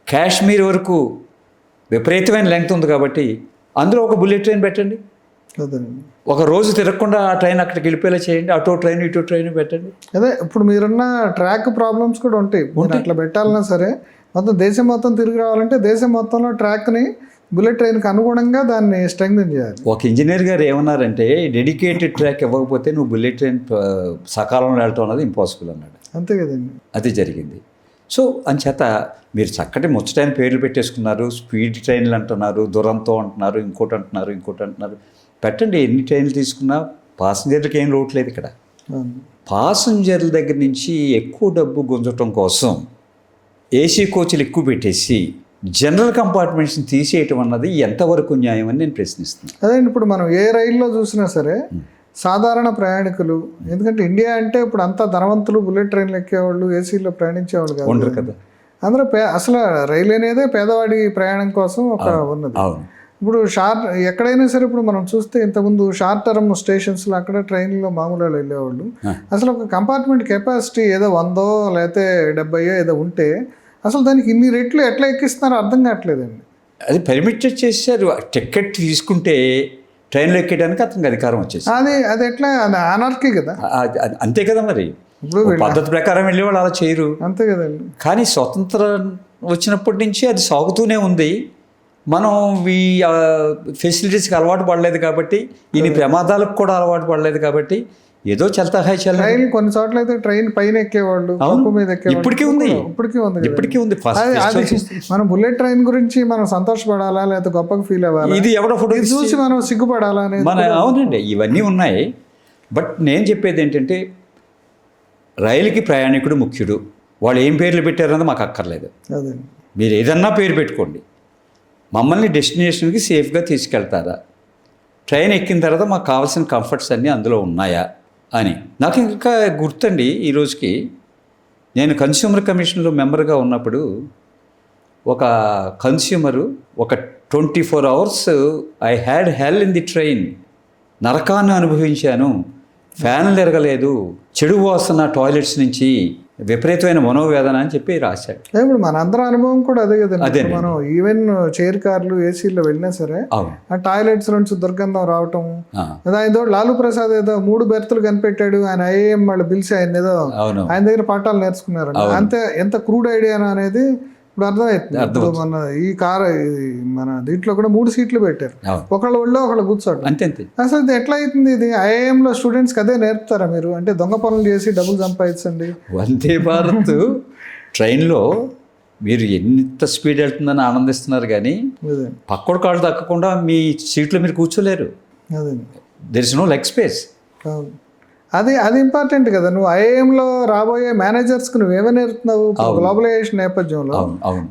కాశ్మీర్ వరకు విపరీతమైన లెంగ్త్ ఉంది కాబట్టి అందులో ఒక బుల్లెట్ ట్రైన్ పెట్టండి. ఒక రోజు తిరగకుండా ఆ ట్రైన్ అక్కడికి వెళ్ళిపోయేలా చేయండి. అటో ట్రైన్ ఇటో ట్రైన్ పెట్టండి. అదే ఇప్పుడు మీరున్న ట్రాక్ ప్రాబ్లమ్స్ కూడా ఉంటాయి. అట్లా పెట్టాలన్నా సరే మొత్తం దేశం మొత్తం తిరిగి రావాలంటే దేశం మొత్తంలో ట్రాక్ని బుల్లెట్ ట్రైన్కి అనుగుణంగా దాన్ని స్ట్రెంగ్థెన్ చేయాలి. ఒక ఇంజనీర్ గారు ఏమన్నారంటే, డెడికేటెడ్ ట్రాక్ ఇవ్వకపోతే నువ్వు బుల్లెట్ ట్రైన్ సకాలంలో వెళ్ళటం అన్నది ఇంపాసిబుల్ అన్నాడు. అంతే కదండి. అది జరిగింది. సో అంచేత మీరు చక్కటి ముచ్చటైన పేర్లు పెట్టేసుకున్నారు, స్పీడ్ ట్రైన్లు అంటున్నారు, దురంతో అంటున్నారు, ఇంకోటి అంటున్నారు. పెట్టండి, ఎన్ని ట్రైన్లు తీసుకున్నా పాసింజర్లకి ఏం లోటు లేదు ఇక్కడ. అవును. పాసింజర్ల దగ్గర నుంచి ఎక్కువ డబ్బు గుంజటం కోసం ఏసీ కోచ్లు ఎక్కువ పెట్టేసి జనరల్ కంపార్ట్మెంట్స్ని తీసేయటం అన్నది ఎంతవరకు న్యాయం అని నేను ప్రశ్నిస్తున్నాను. అదే ఇప్పుడు మనం ఏ రైల్లో చూసినా సరే సాధారణ ప్రయాణికులు, ఎందుకంటే ఇండియా అంటే ఇప్పుడు అంతా ధనవంతులు బుల్లెట్ ట్రైన్లు ఎక్కేవాళ్ళు, ఏసీలో ప్రయాణించేవాళ్ళు ఉండరు కాదు కదా. అందరూ అసలు రైలు అనేదే పేదవాడి ప్రయాణం కోసం ఒక ఉన్నది. అవును. ఇప్పుడు ఎక్కడైనా సరే ఇప్పుడు మనం చూస్తే ఇంతకుముందు షార్ట్ టర్మ్ స్టేషన్స్లో అక్కడ ట్రైన్లో మామూలు వాళ్ళు వెళ్ళేవాళ్ళు. అసలు ఒక కంపార్ట్మెంట్ కెపాసిటీ ఏదో 100 లేకపోతే 70 ఏదో ఉంటే అసలు దానికి ఇన్ని రెట్లు ఎట్లా ఎక్కిస్తున్నారో అర్థం కావట్లేదండి. అది పర్మిటెడ్ చేశారు. టికెట్ తీసుకుంటే ట్రైన్లో ఎక్కడానికి అతనికి అధికారం వచ్చేసి అది ఎట్లా అనార్కీ కదా. అంతే కదా. మరి ఇప్పుడు పద్ధతి ప్రకారం వెళ్ళేవాళ్ళు అలా చేయరు. అంతే కదండి. కానీ స్వతంత్రం వచ్చినప్పటి నుంచి అది సాగుతూనే ఉంది. మనం ఈ ఫెసిలిటీస్కి అలవాటు పడలేదు కాబట్టి, ఇన్ని ప్రమాదాలకు కూడా అలవాటు పడలేదు కాబట్టి ఏదో చల్తాహాయ్ ట్రైన్ కొన్ని చోట్ల అయితే ట్రైన్ పైన ఎక్కేవాళ్ళు, కప్పు మీద ఎక్కేవాళ్ళు. ఇప్పటికీ ఉంది. మనం బుల్లెట్ ట్రైన్ గురించి మనం సంతోషపడాలా లేకపోతే గొప్పగా ఫీల్ అవ్వాలి, ఇది ఎవడో ఫోటో చూసి మనం సిగ్గుపడాలా అనేది అవునండి, ఇవన్నీ ఉన్నాయి. బట్ నేను చెప్పేది ఏంటంటే రైలుకి ప్రయాణికుడు ముఖ్యుడు. వాళ్ళు ఏం పేర్లు పెట్టారన్నది మాకు అక్కర్లేదు. అదే మీరు ఏదన్నా పేరు పెట్టుకోండి, మమ్మల్ని డెస్టినేషన్కి సేఫ్గా తీసుకెళ్తారా, ట్రైన్ ఎక్కిన తర్వాత మాకు కావాల్సిన కంఫర్ట్స్ అన్నీ అందులో ఉన్నాయా అని. నాకు ఇంకా గుర్తండి, ఈ రోజుకి నేను కన్స్యూమర్ కమిషన్లో మెంబర్గా ఉన్నప్పుడు ఒక కన్స్యూమరు ఒక 24 hours I had hell in the train, నరకాన్ని అనుభవించాను, ఫ్యాన్లు ఎరగలేదు, చెడు వాసన టాయిలెట్స్ నుంచి, విపరీతమైన మనోవేదన అని చెప్పి రాశాడు. ఇప్పుడు మన అందరి అనుభవం కూడా అదే కదండి. మనం ఈవెన్ చైర్ కార్లు ఏసీలో వెళ్ళినా సరే ఆ టాయిలెట్స్ నుంచి దుర్గంధం రావటం. ఏదో లాలూ ప్రసాద్ ఏదో 3 బెర్తులు కనిపెట్టాడు, ఆయన ఐఏఎం వాళ్ళు పిలిచి ఆయన ఏదో ఆయన దగ్గర పాఠాలు నేర్చుకున్నారు. అంతే ఎంత క్రూడ్ ఐడియానా అనేది ఇప్పుడు అర్థమవుతుంది. ఇప్పుడు మన దీంట్లో కూడా 3 సీట్లు పెట్టారు, ఒకళ్ళ ఒళ్ళో ఒకళ్ళు కూర్చోడు. అంతే. అసలు ఇది ఎట్లా అవుతుంది? ఇది ఐఏఎంలో స్టూడెంట్స్కి అదే నేర్పుతారా మీరు? అంటే దొంగ పనులు చేసి డబ్బులు సంపాదించండి. వందే భారత్ ట్రైన్లో మీరు ఎంత స్పీడ్ వెళ్తుందని ఆనందిస్తున్నారు, కానీ పక్కడు కాళ్ళు తక్కకుండా మీ సీట్లో మీరు కూర్చోలేరు. There is no leg space. అది ఇంపార్టెంట్ కదా. నువ్వు ఐఏఎంలో రాబోయే మేనేజర్స్కి నువ్వేమో నేర్పుతున్నావు గ్లోబలైజేషన్ నేపథ్యంలో.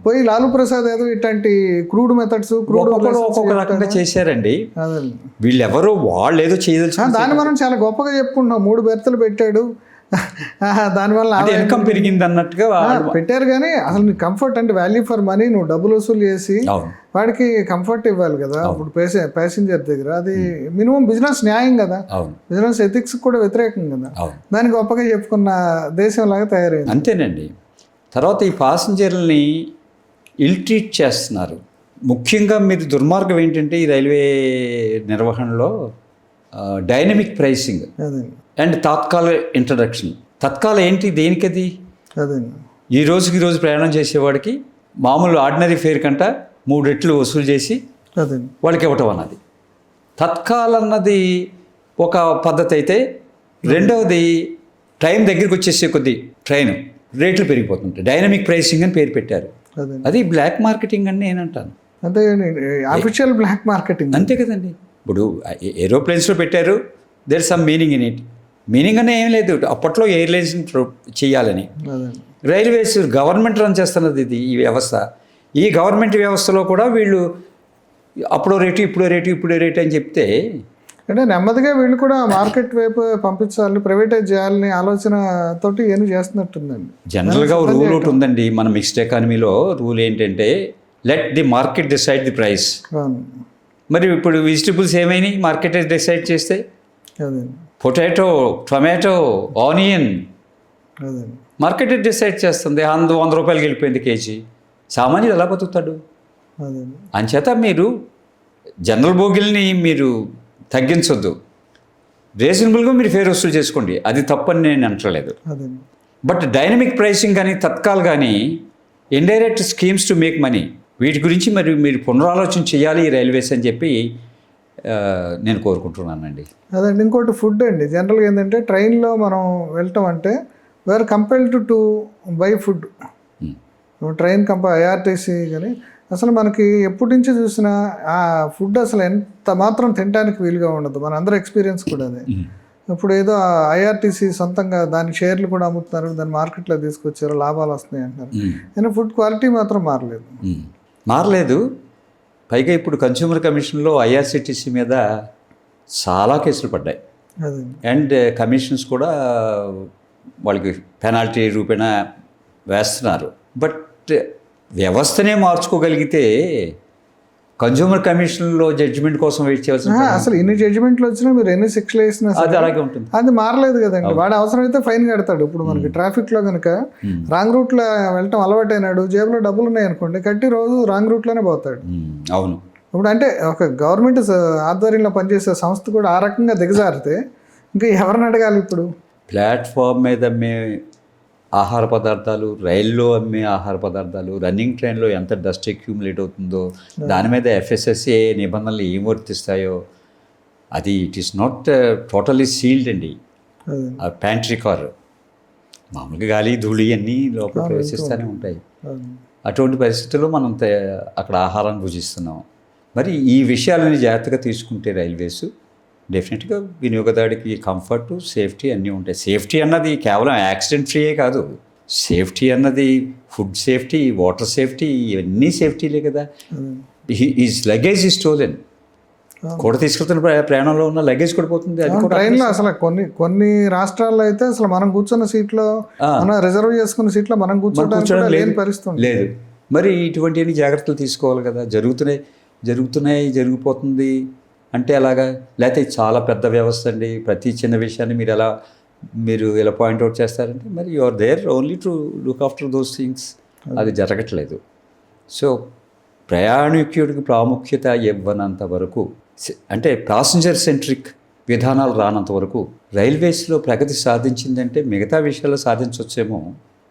పోయి లాలూ ప్రసాద్ ఏదో ఇట్లాంటి క్రూడ్ మెథడ్స్ ఒక్కొక్క రకంగా చేశారండి. వీళ్ళెవరో వాళ్ళు ఏదో చేయదలుచు దాన్ని మనం చాలా గొప్పగా చెప్పుకుంటున్నాం. 3 బెర్తులు పెట్టాడు, దానివల్ల ఇన్కమ్ పెరిగింది అన్నట్టుగా పెట్టారు. కానీ అసలు నీ కంఫర్ట్ అంటే వాల్యూ ఫర్ మనీ, నువ్వు డబ్బులు వసూలు చేసి వాడికి కంఫర్ట్ ఇవ్వాలి కదా. ఇప్పుడు ప్యాసింజర్ దగ్గర అది మినిమం బిజినెస్ న్యాయం కదా, బిజినెస్ ఎథిక్స్ కూడా వ్యతిరేకం కదా. దాన్ని గొప్పగా చెప్పుకున్న దేశం లాగా తయారైంది. అంతేనండి. తర్వాత ఈ పాసింజర్లని ఇల్ ట్రీట్ చేస్తున్నారు. ముఖ్యంగా మీరు దుర్మార్గం ఏంటంటే ఈ రైల్వే నిర్వహణలో dynamic pricing and Tatkal introduction. Tatkal ఏంటి, దేనికది? ఈ రోజు ప్రయాణం చేసేవాడికి మామూలు ఆర్డినరీ ఫేర్ కంట 3 రెట్లు వసూలు చేసి వాళ్ళకి ఇవ్వటం అన్నది తత్కాల్ అన్నది ఒక పద్ధతి అయితే, రెండవది టైం దగ్గరికి వచ్చేసే కొద్దీ ట్రైన్ రేట్లు పెరిగిపోతుంటాయి. డైనమిక్ ప్రైసింగ్ అని పేరు పెట్టారు. అది బ్లాక్ మార్కెటింగ్ అని నేను అంటాను. అంటే ఆఫిషియల్ బ్లాక్ మార్కెటింగ్ అంతే కదండి. ఇప్పుడు ఏరోప్లేన్స్లో పెట్టారు, there some meaning in it. Meaning అనే ఏం లేదు, అప్పట్లో ఎయిర్లైన్స్ చేయాలని. రైల్వేస్ గవర్నమెంట్ రన్ చేస్తున్నది ఇది, ఈ వ్యవస్థ. ఈ గవర్నమెంట్ వ్యవస్థలో కూడా వీళ్ళు అప్పుడో రేటు ఇప్పుడో రేటు అని చెప్తే అంటే నెమ్మదిగా వీళ్ళు కూడా మార్కెట్ వైపు పంపించాలి, ప్రైవేటైజ్ చేయాలని ఆలోచనతోటి ఏమి చేస్తున్నట్టుందండి. జనరల్గా రూల్ ఒకటి ఉందండి మన మిక్స్డ్ ఎకానమీలో. రూల్ ఏంటంటే let the market decide the price. మరి ఇప్పుడు వెజిటబుల్స్ ఏమైనాయి మార్కెట్ డిసైడ్ చేస్తే? Potato, tomato, onion market decide చేస్తుంది. 100 రూపాయలకి వెళ్ళిపోయింది కేజీ. సామాన్యుడు ఎలా బతుకుతాడు? అంచేత మీరు జనరల్ బోగిల్ని మీరు తగ్గించొద్దు, రీజనబుల్గా మీరు ఫేర్ వసూలు చేసుకోండి, అది తప్పని నేను అంటలేదు. బట్ డైనమిక్ ప్రైసింగ్ కానీ తత్కాల్ కానీ indirect schemes to make money, వీటి గురించి మరి మీరు పునరాలోచన చేయాలి ఈ రైల్వేస్ అని చెప్పి నేను కోరుకుంటున్నానండి. అదండి. ఇంకోటి ఫుడ్ అండి. జనరల్గా ఏంటంటే ట్రైన్లో మనం వెళ్ళటం అంటే were compelled to buy food. Train IRTC కానీ అసలు మనకి ఎప్పటి నుంచి చూసినా ఆ ఫుడ్ అసలు ఎంత మాత్రం తినడానికి వీలుగా ఉండదు. మన అందరూ ఎక్స్పీరియన్స్ కూడా అదే. ఇప్పుడు ఏదో ఐఆర్టీసీ సొంతంగా దాని షేర్లు కూడా అమ్ముతున్నారు, దాన్ని మార్కెట్లో తీసుకొచ్చారు, లాభాలు వస్తున్నాయి అంటున్నారు. కానీ ఫుడ్ క్వాలిటీ మాత్రం మారలేదు. పైగా ఇప్పుడు కన్స్యూమర్ కమిషన్లో ఐఆర్సిటీసీ మీద చాలా కేసులు పడ్డాయి. అండ్ కమిషన్స్ కూడా వాళ్ళకి పెనాల్టీ రూపేణా వేస్తున్నారు. బట్ వ్యవస్థనే మార్చుకోగలిగితే కన్స్యూమర్ కమిషన్లో జడ్జిమెంట్ కోసం వెయిట్ చేయాల్సి అసలు ఎన్ని జడ్జిమెంట్లు వచ్చినా మీరు ఎన్ని శిక్షలు వేసినా అది అలాగే ఉంటుంది. అది మారలేదు కదండి. వాడు అవసరమైతే ఫైన్ కడతాడు. ఇప్పుడు మనకి ట్రాఫిక్లో కనుక రాంగ్ రూట్లో వెళ్ళటం అలవాటైనాడు, జేబులో డబ్బులు ఉన్నాయి అనుకోండి, కట్టి రోజు రాంగ్ రూట్లోనే పోతాడు. అవును. ఇప్పుడు అంటే ఒక గవర్నమెంట్ ఆధ్వర్యంలో పనిచేసే సంస్థ కూడా ఆ రకంగా దిగజారితే ఇంకా ఎవరిని అడగాలి? ఇప్పుడు ప్లాట్ఫామ్ మీద అమ్మే ఆహార పదార్థాలు, రైల్లో అమ్మే ఆహార పదార్థాలు, రన్నింగ్ ట్రైన్లో ఎంత డస్ట్ అక్యూములేట్ అవుతుందో, దాని మీద FSSAI నిబంధనలు ఏం వర్తిస్తాయో, అది it is not totally sealed అండి. ఆ ప్యాంట్రీ కార్ మామూలుగా గాలి ధూళి అన్నీ లోపల ప్రవేశిస్తూనే ఉంటాయి. అటువంటి పరిస్థితుల్లో మనం అక్కడ ఆహారాన్ని భుజిస్తున్నాం. మరి ఈ విషయాలని జాగ్రత్తగా తీసుకుంటే రైల్వేస్ డెఫినెట్గా వినియోగదారుడికి కంఫర్ట్, సేఫ్టీ అన్నీ ఉంటాయి. సేఫ్టీ అన్నది కేవలం యాక్సిడెంట్ ఫ్రీయే కాదు. సేఫ్టీ అన్నది ఫుడ్ సేఫ్టీ, వాటర్ సేఫ్టీ, ఇవన్నీ సేఫ్టీలే కదా. Is luggage is stolen. కూడా తీసుకెళ్తున్న ప్రయాణంలో ఉన్న లగేజ్ కూడా పోతుంది. అది కూడా ట్రైన్లో అసలు కొన్ని రాష్ట్రాల్లో అయితే అసలు మనం కూర్చున్న సీట్లో, మనం రిజర్వ్ చేసుకున్న సీట్లో మనం కూర్చోవడం లేని పరిస్థితి లేదు. మరి ఇటువంటి జాగ్రత్తలు తీసుకోవాలి కదా. జరుగుతున్నాయి జరిగిపోతుంది అంటే అలాగా, లేకపోతే చాలా పెద్ద వ్యవస్థ అండి, ప్రతి చిన్న విషయాన్ని మీరు ఇలా పాయింట్అవుట్ చేస్తారంటే మరి you are there only to look after those things. అది జరగట్లేదు. సో ప్రయాణికుడికి ప్రాముఖ్యత ఇవ్వనంత వరకు, అంటే ప్యాసింజర్ సెంట్రిక్ విధానాలు రానంత వరకు రైల్వేస్లో ప్రగతి సాధించిందంటే మిగతా విషయాల్లో సాధించవచ్చేమో,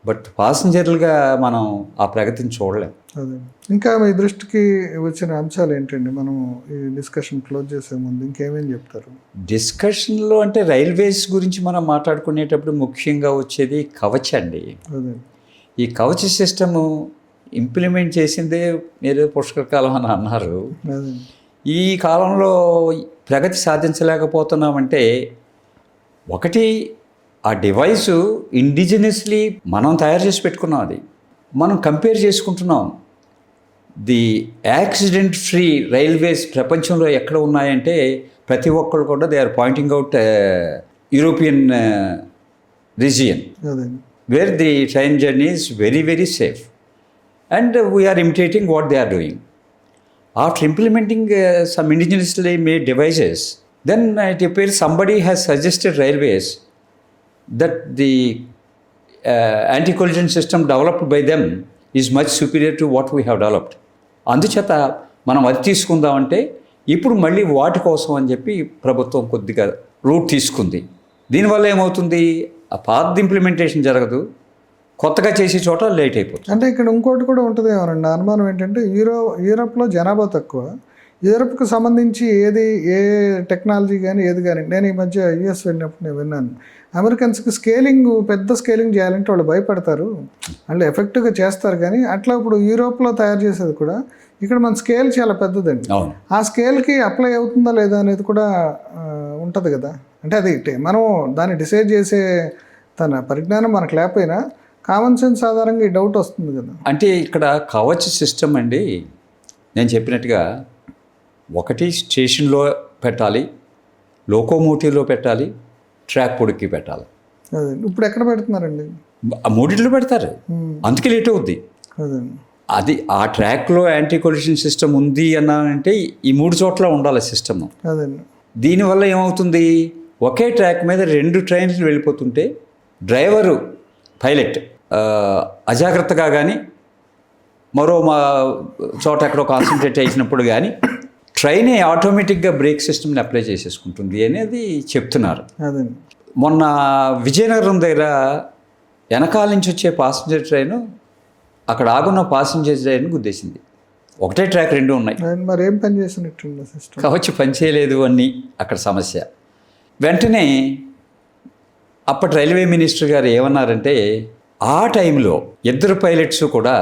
బట్ ప్యాసింజర్లుగా మనం ఆ ప్రగతిని చూడలేం. అదే. ఇంకా మీ దృష్టికి వచ్చిన అంశాలు ఏంటండి? మనం ఈ డిస్కషన్ క్లోజ్ చేసే ముందు ఇంకేమేం చెప్తారు? డిస్కషన్లో అంటే రైల్వేస్ గురించి మనం మాట్లాడుకునేటప్పుడు ముఖ్యంగా వచ్చేది కవచ్ అండి. అదే. ఈ కవచ్ సిస్టము ఇంప్లిమెంట్ చేసిందే మీరు పుష్కరకాలం అని అన్నారు. ఈ కాలంలో ప్రగతి సాధించలేకపోతున్నామంటే ఒకటి, ఆ డివైసు ఇండిజినస్లీ మనం తయారు చేసి పెట్టుకున్నాం. అది మనం కంపేర్ చేసుకుంటున్నాం. ది యాక్సిడెంట్ ఫ్రీ రైల్వేస్ ప్రపంచంలో ఎక్కడ ఉన్నాయంటే ప్రతి ఒక్కరు కూడా they are pointing out European region where the train journey is very very safe and we are imitating what they are doing. After implementing some indigenously made devices, then it appears somebody has suggested railways that the anti-collision system developed by them is much superior to what we have developed. అందుచేత మనం అది తీసుకుందామంటే ఇప్పుడు మళ్ళీ వాటి కోసం అని చెప్పి ప్రభుత్వం కొద్దిగా రూట్ తీసుకుంది. దీనివల్ల ఏమవుతుంది, ఆ పాత ఇంప్లిమెంటేషన్ జరగదు, కొత్తగా చేసే చోట లేట్ అయిపోతుంది. అంటే ఇక్కడ ఇంకోటి కూడా ఉంటుంది ఏమనండి, అనుమానం ఏంటంటే యూరోప్లో జనాభా తక్కువ, యూరోప్కి సంబంధించి ఏ టెక్నాలజీ కానీ ఏది కానీ, నేను ఈ మధ్య US వెళ్ళినప్పుడు నేను విన్నాను, అమెరికన్స్కి పెద్ద స్కేలింగ్ చేయాలంటే వాళ్ళు భయపడతారు, వాళ్ళు ఎఫెక్టివ్గా చేస్తారు, కానీ అట్లా ఇప్పుడు యూరోప్లో తయారు చేసేది కూడా ఇక్కడ మన స్కేల్ చాలా పెద్దదండి. ఆ స్కేల్కి అప్లై అవుతుందా లేదా అనేది కూడా ఉంటుంది కదా. అంటే అది మనం దాన్ని డిసైడ్ చేసే తన పరిజ్ఞానం మనకు లేకపోయినా కామన్ సెన్స్ ఆధారంగా ఈ డౌట్ వస్తుంది కదా. అంటే ఇక్కడ కవచ్ సిస్టమ్ అండి, నేను చెప్పినట్టుగా ఒకటి స్టేషన్లో పెట్టాలి, లోకోమోటివ్లో పెట్టాలి, ట్రాక్ పొడికి పెట్టాలి. అదే ఇప్పుడు ఎక్కడ పెడుతున్నారండి? మూడింటిలో పెడతారు, అందుకే లేట్ అవుద్ది. అది ఆ ట్రాక్లో యాంటీ కొలిషన్ సిస్టమ్ ఉంది అన్నానంటే ఈ 3 చోట్ల ఉండాలి సిస్టమ్. దీనివల్ల ఏమవుతుంది, ఒకే ట్రాక్ మీద 2 ట్రైన్లు వెళ్ళిపోతుంటే డ్రైవరు పైలట్ అజాగ్రత్తగా కానీ మరో చోట ఎక్కడో కాన్సన్ట్రేట్ చేసినప్పుడు కానీ ట్రైనే ఆటోమేటిక్గా బ్రేక్ సిస్టమ్ని అప్లై చేసేసుకుంటుంది అనేది చెప్తున్నారు. మొన్న విజయనగరం దగ్గర వెనకాల నుంచి వచ్చే పాసింజర్ ట్రైను అక్కడ ఆగున్న పాసింజర్ ట్రైన్ గుద్దేసింది. ఒకటే ట్రాక్ 2 ఉన్నాయి. మరి ఏం పని చేసినట్టు సిస్టమ్ కావచ్చు పని చేయలేదు అని అక్కడ సమస్య. వెంటనే అప్పటి రైల్వే మినిస్టర్ గారు ఏమన్నారంటే, ఆ టైంలో ఇద్దరు పైలట్స్ కూడా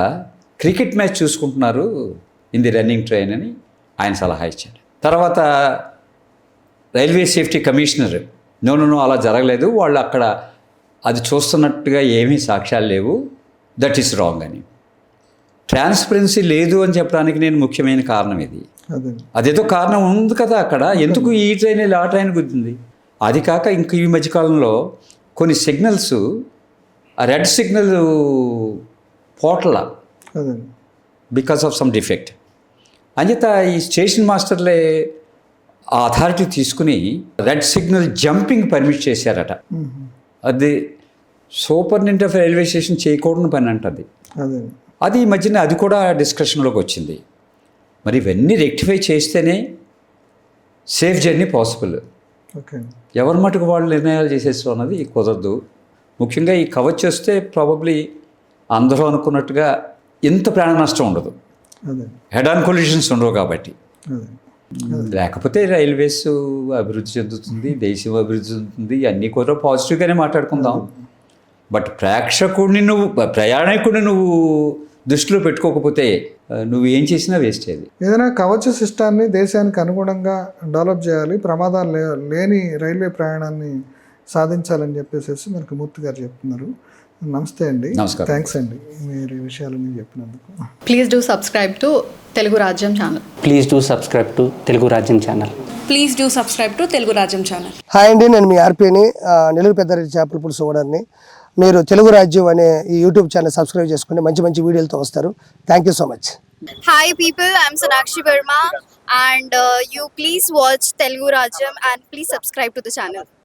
క్రికెట్ మ్యాచ్ చూసుకుంటున్నారు ఇన్ ది రన్నింగ్ ట్రైన్ అని ఆయన సలహా ఇచ్చాడు. తర్వాత రైల్వే సేఫ్టీ కమిషనర్ నో అలా జరగలేదు, వాళ్ళు అక్కడ అది చూస్తున్నట్టుగా ఏమీ సాక్ష్యాలు లేవు, దట్ ఈస్ రాంగ్ అని. ట్రాన్స్పరెన్సీ లేదు అని చెప్పడానికి నేను ముఖ్యమైన కారణం ఇది. అదే అదేదో కారణం ఉంది కదా అక్కడ, ఎందుకు ఈ ట్రైన్ వెళ్ళి ఆ ట్రైన్ గుర్తుంది. అది కాక ఇంక ఈ మధ్యకాలంలో కొన్ని సిగ్నల్స్ ఆ రెడ్ సిగ్నల్ పోట్ల అదే బికాస్ ఆఫ్ సమ్ డిఫెక్ట్ అంచేత ఈ స్టేషన్ మాస్టర్లే ఆ అథారిటీ తీసుకుని రెడ్ సిగ్నల్ జంపింగ్ పర్మిట్ చేశారట. అది సూపరింటెండెంట్ ఆఫ్ రైల్వే స్టేషన్ చేయకూడని పని అంటది. అదే అది ఈ మధ్యన అది కూడా డిస్కషన్లోకి వచ్చింది. మరి ఇవన్నీ రెక్టిఫై చేస్తేనే సేఫ్ జర్నీ పాసిబుల్. ఓకే. ఎవరి మటుకు వాళ్ళు నిర్ణయాలు చేసేస్తూ అన్నది కుదరదు. ముఖ్యంగా ఈ కవచ్ వస్తే ప్రాబబ్లీ అందరూ అనుకున్నట్టుగా ఇంత ప్రాణ నష్టం ఉండదు, అదే హెడ్ ఆన్ కొలిషన్స్ ఉండవు కాబట్టి. అదే లేకపోతే రైల్వేస్ అభివృద్ధి చెందుతుంది, దేశం అభివృద్ధి చెందుతుంది, అన్నీ కూడా పాజిటివ్గానే మాట్లాడుకుందాం. బట్ ప్రయాణికుడిని నువ్వు దృష్టిలో పెట్టుకోకపోతే నువ్వు ఏం చేసినా వేస్ట్ అయ్యేది. ఏదైనా కవచ సిస్టాన్ని దేశానికి అనుగుణంగా డెవలప్ చేయాలి, ప్రమాదాలు లేని రైల్వే ప్రయాణాన్ని సాధించాలని చెప్పేసి మనకు మూర్తి గారు చెప్తున్నారు. నమస్తే అండి. నమస్కారం. థ్యాంక్స్ అండి మీరు ఈ విషయాలన్నీ చెప్పినందుకు. Please do subscribe to Telugu Rajyam channel. Please do subscribe to Telugu Rajyam channel. Please do subscribe to Telugu Rajyam channel. Hi అండి, నేను మీ ఆర్పీని, నెల్లూరు పెద్దారెడ్డి చేపల పులుసు ఓనర్ని. మీరు తెలుగు రాజ్యం అనే ఈ యూట్యూబ్ ఛానల్ సబ్స్క్రైబ్ చేసుకుని మంచి మంచి వీడియోలతో వస్తారు. Thank you so much. Hi people, I'm Sonakshi Verma and you please watch Telugu Rajyam and please subscribe to the channel.